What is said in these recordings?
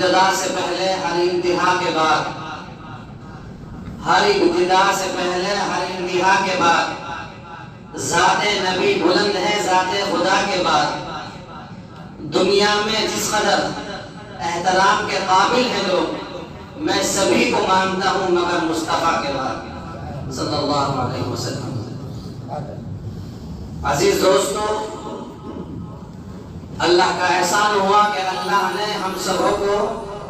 ابتدا سے پہلے ہر انتہا کے بعد، ہر ابتدا سے پہلے ہر انتہا کے بعد ذات نبی بلند ہے ذات خدا کے بعد۔ دنیا میں جس قدر احترام کے قابل ہیں لوگ، میں سبھی کو مانتا ہوں مگر مصطفیٰ کے بعد صلی اللہ علیہ وسلم۔ عزیز دوستو، اللہ کا احسان ہوا کہ اللہ نے ہم سبوں کو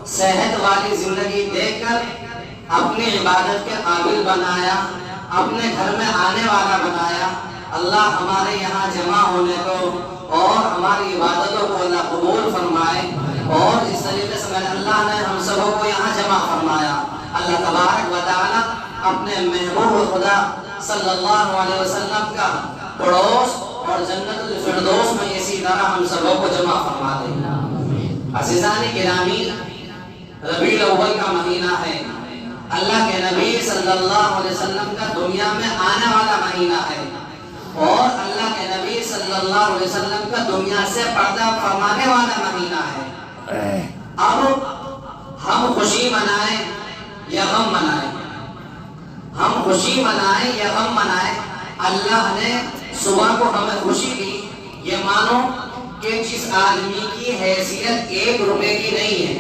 صحت والی زندگی دے کر اپنی عبادت کے قابل بنایا، اپنے گھر میں آنے والا بنایا۔ اللہ ہمارے یہاں جمع ہونے کو اور ہماری عبادتوں کو اللہ قبول فرمائے، اور جس طریقے سے اللہ نے ہم سبوں کو یہاں جمع فرمایا، اللہ تبارک و تعالی اپنے محبوب خدا صلی اللہ علیہ وسلم کا پڑوس اور جنت الفردوس میں اسی طرح ہم سبوں کو جمع فرما دے۔ عزیزان گرامی، ربیع الاول کا مہینہ ہے، اللہ کے نبی صلی اللہ علیہ وسلم کا دنیا میں آنے والا مہینہ ہے، اور اللہ کے نبی صلی اللہ علیہ وسلم کا دنیا سے پردہ فرمانے والا مہینہ ہے۔ اب ہم خوشی منائیں یا غم منائیں، ہم خوشی منائیں یا غم منائیں، اللہ نے صبح کو ہمیں خوشی دی۔ یہ مانو کہ جس آدمی کی حیثیت 1 روپے کی نہیں ہے،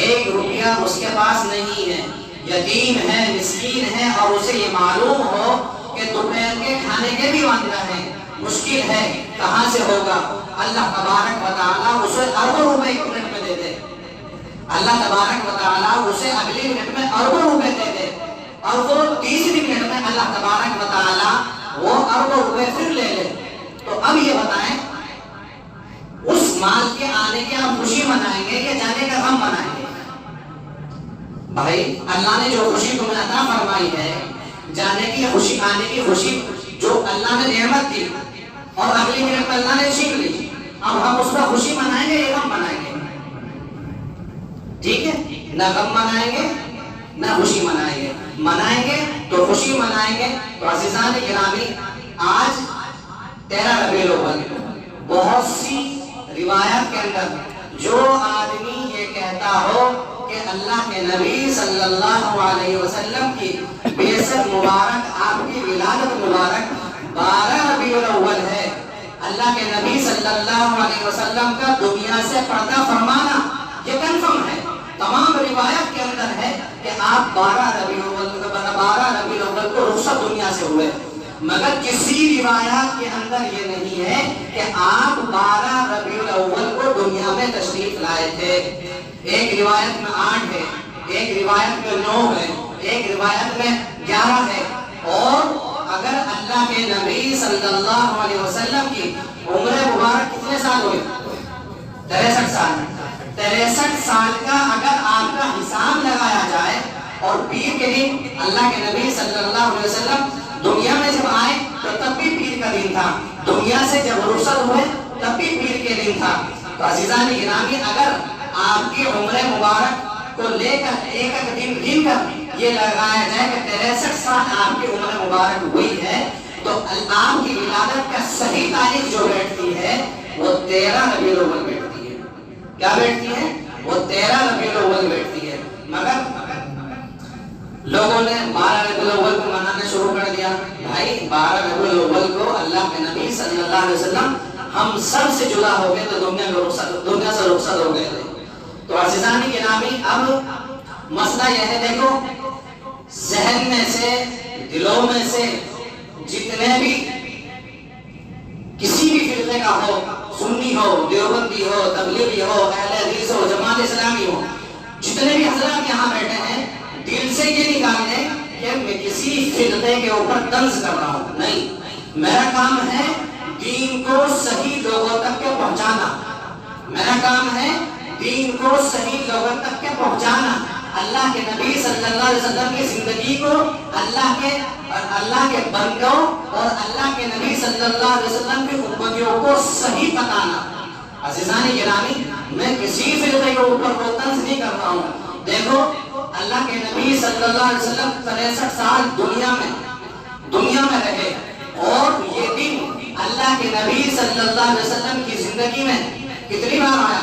1 روپیہ اس کے پاس نہیں ہے، یتیم ہے، مسکین ہے، اور اسے یہ معلوم ہو کہ دوپہر کے کھانے کے بھی وعدہ ہے، مشکل ہے، کہاں سے ہوگا؟ اللہ تبارک و تعالیٰ اسے اربوں روپے 1 منٹ میں دے دے، اللہ تبارک و تعالیٰ اسے اگلی منٹ میں اربوں روپے دے دے، اور وہ تیسری منٹ میں اللہ تبارک و تعالیٰ وہ اربوں روپے پھر لے لے۔ تو اب یہ بتائیں، اس مال کے آنے کی آپ خوشی منائیں گے یا جانے کا غم منائیں گے؟ بھائی، اللہ نے جو خوشی تمہیں عطا فرمائی ہے، جانے کی خوشی، آنے کی خوشی جو اللہ نے نعمت دی، اور اگلی منٹ میں اللہ نے چھین لی، اب ہم اس پر خوشی منائیں گے یا غم منائیں گے؟ ٹھیک ہے، نہ غم منائیں گے نہ خوشی منائیں گے، منائیں گے تو خوشی منائیں گے۔ تو عزیزان گرامی، آج 13 ربیع الاول، بہت سی روایت کے اندر جو آدمی یہ کہتا ہو کہ اللہ کے نبی صلی اللہ علیہ وسلم کی بعثت مبارک، آپ کی ولادت مبارک 12 ربیع الاول ہے، اللہ کے نبی صلی اللہ علیہ وسلم کا دنیا سے پردہ فرمانا یہ کنفرم ہے، تمام روایت کے اندر ہے کہ آپ 12 ربیع الاول کو رخصت دنیا سے ہوئے، مگر کسی روایت کے اندر یہ نہیں ہے کہ آپ 12 ربیع الاول کو دنیا میں تشریف لائے تھے۔ ایک روایت میں 8 ہے، ایک روایت میں 9 ہے، ایک روایت میں 11 ہے، اور اگر اللہ کے نبی صلی اللہ علیہ وسلم کی عمر مبارک کتنے سال ہوئے؟ 63 سال۔ 63 سال کا اگر آپ کا حساب لگایا جائے، اور پیر کے دن اللہ کے نبی صلی اللہ علیہ وسلم دنیا میں جب آئے تو تب بھی پیر کا دن تھا، دنیا سے جب رخصت ہوئے تب بھی پیر کے دن تھا۔ تو عزیزان گرامی، اگر آپ کی عمر مبارک کو لے کر ایک دن گن کر یہ لگایا جائے کہ 63 سال آپ کی عمر مبارک ہوئی ہے، تو آپ کی ولادت کا صحیح تاریخ جو بیٹھتی ہے وہ 13 ربیع الاول بیٹھتی ہے۔ کیا بیٹھتی ہے؟ وہ 13 ربیع الاول بیٹھتی ہے، مگر لوگوں نے 12 ربیع الاول کو منانا شروع کر دیا۔ بھائی، 12 ربیع الاول کو اللہ کے نبی صلی اللہ علیہ وسلم ہم سب سے جدا ہو گئے تو دنیا سے رخصت ہو گئے تھے۔ تو عزیزان گرامی، اب مسئلہ یہ ہے، دیکھو، ذہن میں سے، دلوں میں سے جتنے بھی کسی بھی فرقے کا ہو، سنی ہو، دیوبندی ہو، تبلیغی ہو، اہل حدیث ہو، جماعت اسلامی ہو، جتنے بھی حضرات یہاں بیٹھے ہیں، دل سے یہ نکال لیں کہ میں کسی فرقے کے اوپر طنز کر رہا ہوں، نہیں، میرا کام ہے دین کو صحیح لوگوں تک کے پہنچانا، میرا کام ہے دین کو صحیح لوگوں تک کے پہنچانا، اللہ کے نبی صلی اللہ علیہ وسلم کی زندگی کو اللہ کے بندوں اور اللہ کے نبی صلی اللہ علیہ وسلم کی امتیوں کو صحیح بتانا۔ عزیزان گرامی، میں کسی فرقے کے اوپر کوئی طنز نہیں کر رہا ہوں۔ دیکھو، اللہ کے نبی صلی اللہ علیہ وسلم 63 سال دنیا میں رہے، اور یہ دن اللہ کے نبی صلی اللہ علیہ وسلم کی زندگی میں کتنی بار آیا؟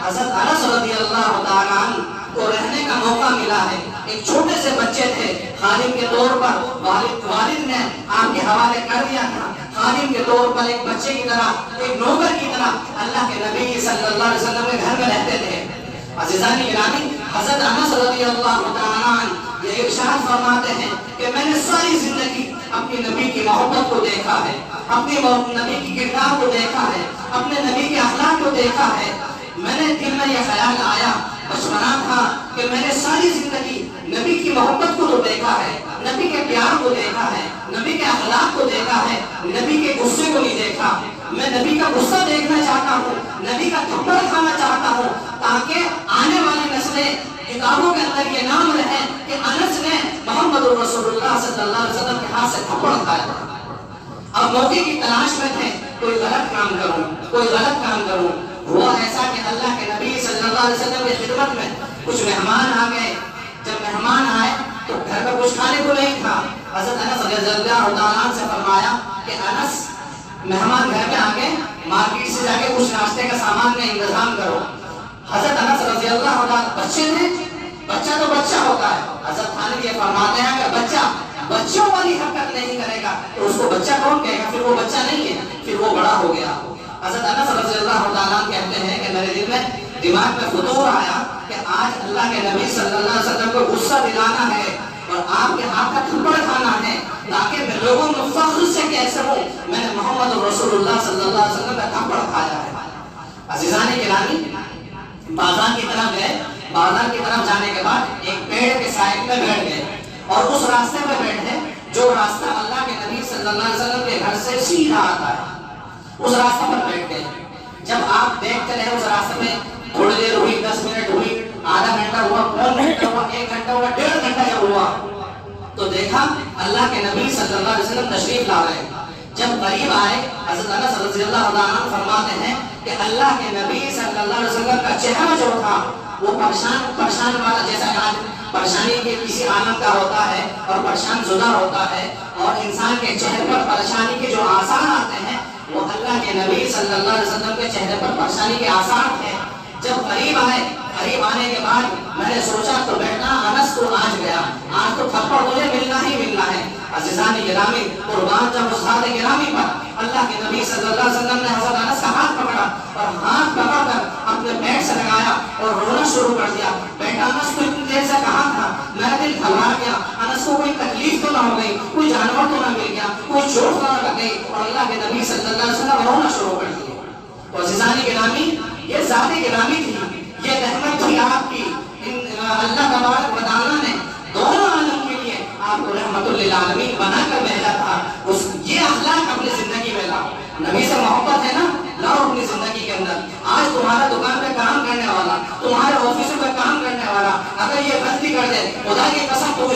حضرت انس رضی اللہ تعالیٰ عنہ کو رہنے کا موقع ملا ہے. ایک چھوٹے سے بچے تھے, خادم کے طور پر والد نے آپ کے حوالے کر دیا تھا. خادم کے طور پر ایک بچے کی طرح, ایک نوکر کی طرح اللہ کے نبی صلی اللہ علیہ وسلم کے گھر میں رہتے تھے. عزیزان گرامی, حضرت انس رضی اللہ تعالیٰ عنہ یہ ارشاد فرماتے ہیں کہ میں نے ساری زندگی اپنی نبی کی محبت کو دیکھا ہے, اپنی نبی کی کردار کو دیکھا ہے, اپنے نبی کے اخلاق کو دیکھا ہے. میں نے دل میں یہ خیال آیا, بچپنا تھا, کہ میں نے ساری زندگی نبی کی محبت کو تو دیکھا ہے, نبی کے پیار کو دیکھا ہے, نبی کے اخلاق کو دیکھا ہے, نبی کے غصے کو نہیں دیکھا. میں نبی کا غصہ دیکھنا چاہتا ہوں, نبی کا تھپڑ کھانا چاہتا ہوں, تاکہ آنے والی نسلیں کتابوں کے اندر یہ نام رہے کہ انس نے محمد رسول اللہ صلی اللہ علیہ وسلم کے ہاتھ سے تھپڑ کھایا. اب موقع کی تلاش میں تھے, کوئی غلط کام کروں, کوئی غلط کام کروں. ہوا ایسا کہ اللہ کے نبی صلی اللہ علیہ وسلم کی خدمت میں کچھ مہمان آ گئے. جب مہمان آئے تو گھر پر کچھ کھانے کو نہیں تھا. حضرت انس رضی اللہ تعالیٰ عنہ سے فرمایا کہ انس, مہمان گھر میں آ گئے, مارکیٹ سے جا کے کچھ ناشتے کا سامان کا انتظام کرو. حضرت انس رضی اللہ تعالیٰ, بچے تھے, بچہ تو بچہ ہوتا ہے. حضرت خالد یہ فرماتے ہیں کہ بچہ بچوں والی حرکت نہیں کرے گا تو اس کو بچہ کون کہے گا؟ پھر وہ بچہ نہیں ہے, پھر وہ بڑا ہو گیا. حضرت انس رضی اللہ تعالیٰ کہتے ہیں کہ میرے دل میں, دماغ میں فطور آیا کہ آج اللہ کے نبی صلی اللہ علیہ وسلم کو غصہ دلانا ہے اور آپ کے ہاتھ کا تھپڑ کھانا ہے, تاکہ میں لوگوں میں فخر سے کہہ سکوں میں نے محمد رسول اللہ صلی اللہ علیہ وسلم کا تھپڑ کھایا ہے. عزیزان گرامی, بازار کی طرف گئے. بازار کی طرف جانے کے بعد ایک پیڑ کے سائے میں بیٹھ گئے اور اس راستے میں بیٹھے جو راستہ اللہ کے نبی صلی اللہ علیہ وسلم کے گھر سے سیدھا آتا ہے, اس راستہ پر بیٹھ گئے. جب آپ دیکھتے رہے اس راستے میں, تھوڑی دیر ہوئی, 10 منٹ ہوئی, آدھا گھنٹہ ہوا, پون گھنٹہ ہوا, 1 گھنٹہ ہوا, 1.5 گھنٹہ جب ہوا تو دیکھا اللہ کے نبی صلی اللہ علیہ وسلم تشریف لا رہے. جب قریب آئے, حضرت انس رضی اللہ عنہ فرماتے ہیں کہ اللہ کے نبی صلی اللہ علیہ وسلم کا چہرہ جو تھا وہ پریشان والا, جیسا آج پریشانی کے کسی عالم کا ہوتا ہے اور پریشان زدہ ہوتا ہے, اور انسان کے چہرے پر پریشانی کے جو آثار آتے ہیں وہ اللہ کے نبی صلی اللہ علیہ وسلم کے چہرے پر پریشانی کے آثار تھے. جب قریب آئے, قریب آنے کے بعد میں نے سوچا تو بیٹھا, انس تو آج گیا, آج تو تھپڑ مجھے ملنا ہی ملنا ہے. عزیزان گرامی, قربان جب استاد گرامی پر اللہ کے نبی صلی اللہ علیہ وسلم نے حضرت انس کا ہاتھ پکڑا اور ہاتھ پکڑ کر اپنے پیٹ سے لگایا اور رونا شروع کر دیا. بیٹا انس تو اتنی دیر سے کہاں تھا؟ میرا دل گھبرا گیا, انس کو کوئی تکلیف تو نہ ہو گئی, کوئی جانور تو نہ مل گیا, کوئی چوٹ تو نہ لگ گئی, اور اللہ کے نبی صلی اللہ علیہ وسلم رونا شروع کر دیا. تو عزیزان گرامی, یہ ذات گرامی تھی, یہ رحمت تھی آپ کی. اللہ تبارک و تعالیٰ نے دونوں عالم کے لیے آپ کو رحمت للعالمین بنا کر بھیجا تھا. یہ اخلاق اپنی زندگی میں لاؤ. نبی سے محبت ہے نا, لاؤ اپنی زندگی کے اندر. آج تمہارا دکان پہ کام کرنے والا, تمہارے آفسوں پہ کام کرنے والا اگر یہ غلطی کر دے, خدا کی قسم تو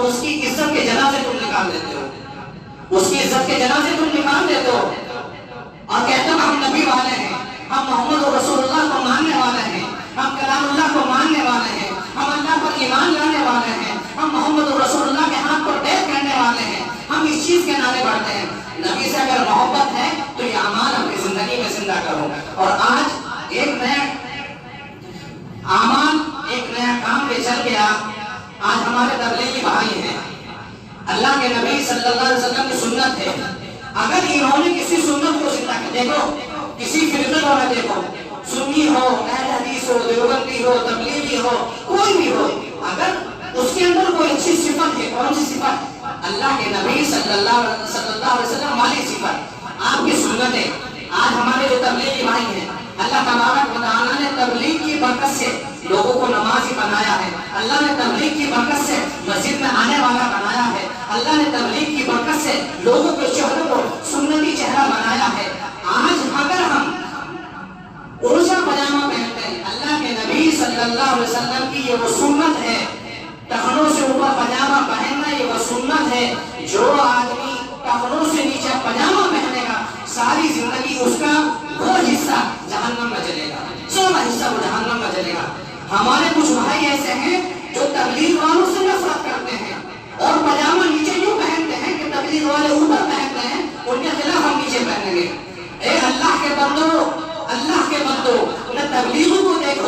اس کی عزت کے جنازے تم نکال دیتے ہو, اس کی عزت کے جنازے تم نکال دیتے ہو اور کہتے ہو ہم نبی والے ہیں, ہم محمد رسول اللہ کو ماننے والے ہیں, ہم کلام اللہ کو ماننے والے ہیں, ہم اللہ پر ایمان لانے والے ہیں, ہم محمد رسول اللہ کے ہاتھ پر بیعت کرنے والے ہیں. ہم اس چیز کے نعرے بڑھتے ہیں. نبی سے اگر محبت ہے تو یہ اعمال اپنی زندگی میں زندہ کرو. اور آج ایک نیا اعمال, ایک نیا کام پہ چل گیا. آج ہمارے تبلیغی بھائی ہیں, اللہ کے نبی صلی اللہ علیہ وسلم کی سنت ہے, اگر انہوں نے کسی سنت کو زندہ کر, دیکھو کسی فرقے کو نہ دیکھو, سنی ہو, اہل حدیث ہو, دیوبندی ہو, تبلیغی ہو, کوئی بھی ہو, اگر اس کے اندر کوئی اچھی صفت ہے, کون سی صفت؟ اللہ کے نبی صلی اللہ علیہ وسلم والی صفت, آپ کی سنت ہے. آج ہمارے جو تبلیغی بھائی ہیں, اللہ تبارک و تعالیٰ نے تبلیغ کی برکت سے لوگوں کو نمازی بنایا ہے, اللہ نے تبلیغ کی برکت سے مسجد میں آنے والا بنایا ہے, اللہ نے تبلیغ کی برکت سے لوگوں کے چہروں کو سنتی چہرہ بنایا ہے. آج اگر ہم اونچا پاجامہ پہنتے ہیں, اللہ کے نبی صلی اللہ علیہ وسلم کی یہ وہ سنت ہے, ٹخنوں سے اوپر پاجامہ پہننا یہ وہ سنت ہے. جو آدمی ٹخنوں سے نیچے پاجامہ پہنے گا ساری زندگی اس کا وہ حصہ جہنم میں جلے گا, سونا حصہ وہ جہنم میں جلے گا. ہمارے کچھ بھائی ایسے ہیں جو تبلیغ والوں سے نفرت کرتے ہیں اور پاجامہ نیچے یوں پہنتے ہیں کہ تبلیغ والے اوپر پہنتے ہیں, ان کے خلاف ہم نیچے پہنیں گے. اے اللہ کے بندو, اللہ کے بندو, نہ تبلیغ کو دیکھو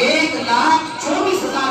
1,24,000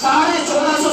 1450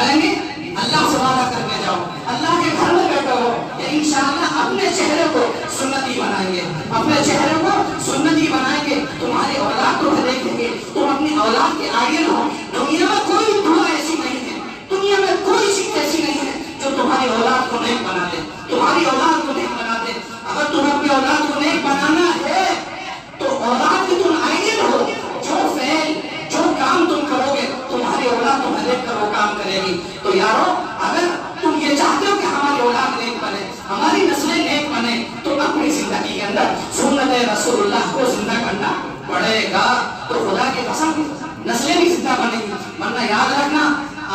کریں گے؟ اللہ سے وعدہ کر کے جاؤ، اللہ کے گھر میں بیٹھے ہو کہ انشاءاللہ اپنے چہرے کو سنتی بنائیں گے، اپنے چہرے کو سنتی بنائیں گے، تمہاری اولاد کو دیکھیں گے، تم اپنی اولاد کے آئین ہو۔ دنیا میں کوئی دعا ایسی نہیں ہے، دنیا میں کوئی چیز ایسی نہیں ہے جو تمہاری اولاد کو نیک بنا دے، تمہاری اولاد کو نیک بنا دے۔ اگر تمہیں اپنی اولاد کو نیک بنانا ہے تو اولاد کی تم آئین ہو، جو فعل جو کام تم کرو گے تمہاری اولاد تمہیں دیکھ کر وہ کام کرے گی۔ تو یارو، اگر تم یہ چاہتے ہو کہ ہماری اولاد نیک بنے، ہماری نسلیں نیک بنے، تو اپنی زندگی کے اندر سنت رسول اللہ کو زندہ کرنا پڑے گا۔ تو خدا کی قسم نسلیں بھی زندہ بنے گی، ورنہ یاد رکھنا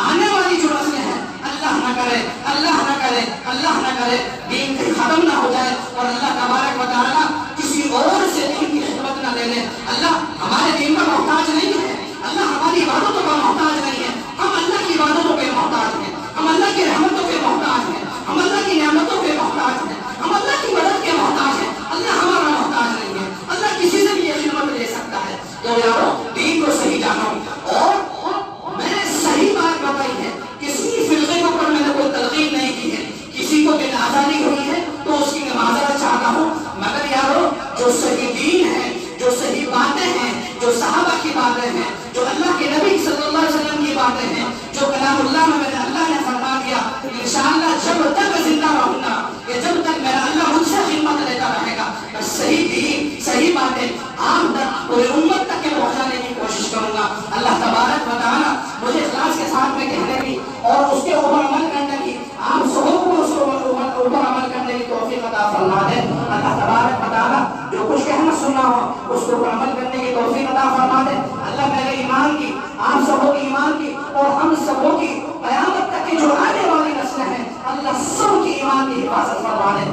آنے والی جو نسلیں ہیں، اللہ نہ کرے اللہ نہ کرے اللہ نہ کرے دین ختم نہ ہو جائے اور اللہ تبارک و تعالیٰ کسی اور سے دین کی خدمت نہ لے لے۔ اللہ ہمارے دین کا محتاج نہیں ہے، اللہ ہماری عبادتوں کا محتاج نہیں ہے، ہم اللہ کی عبادتوں کے محتاج ہیں، ہم اللہ کی رحمتوں کے محتاج ہیں، ہم اللہ کی نعمتوں کے محتاج ہیں، ہم اللہ کی مدد کے محتاج ہیں، اللہ ہمارا محتاج نہیں ہے، اللہ کسی سے بھی یہ خدمت لے سکتا ہے۔ تو یارو، دین کو صحیح جانو، اور میں نے صحیح بات بتائی ہے، کسی فرقے کے اوپر میں نے کوئی تلقین نہیں کی ہے، کسی کو دن آزادی ہوئی ہے تو اس کی میں معذرت چاہتا ہوں، مگر یارو جو صحیح دین ہے، جو صحیح باتیں ہیں، جو صحابہ کی باتیں ہیں، جو اللہ کے نبی صلی اللہ علیہ وسلم کی باتیں ہیں، جو کلام اللہ میں میرے اللہ نے فرما دیا، انشاءاللہ جب تک زندہ رہوں گا، یا جب تک میرا اللہ مجھ سے خدمت لیتا رہے گا، میں صحیح دین صحیح باتیں عام تک پورے امت تک کے پہنچانے کی کوشش کروں گا۔ اللہ تبارک و تعالیٰ مجھے اخلاص کے ساتھ میں کہنے کی اور اس کے اوپر عمل کرنے کی، آپ سبوں کو اس اوپر عمل کرنے کی توفیق عطا فرما دے۔ اللہ تبارک و تعالیٰ جو کچھ کہنا سننا ہو اس کے اوپر عمل کرنے کی توفیق عطا فرما دے۔ اللہ میرے ایمان کی، آپ سبوں کی ایمان کی اور ہم سبوں کی قیامت تک کی جو آنے والی نسلیں ہیں، اللہ سب کی ایمان کی حفاظت فرما دے۔